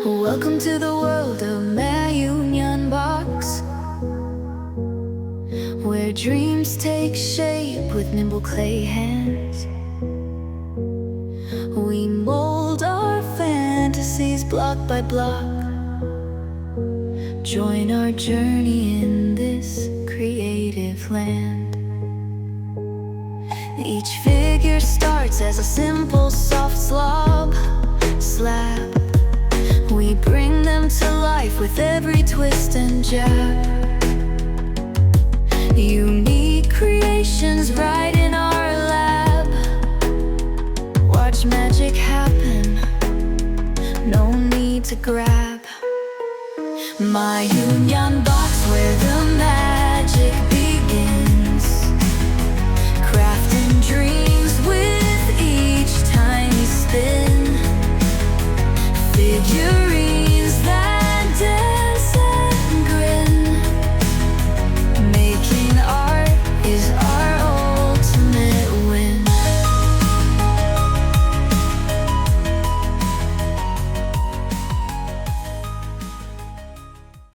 Welcome to the world of Maaiyu Nyanbox, where dreams take shape with nimble clay hands. We mold our fantasies block by block. Join our journey in this creative land. Each figure starts as a simple soft slab. We bring them to life with every twist and jab. Unique creations right in our lab. Watch magic happen, no need to grab. Maaiyu Nyanbox, where the magic begins. Crafting dreams with each tiny spin. Figure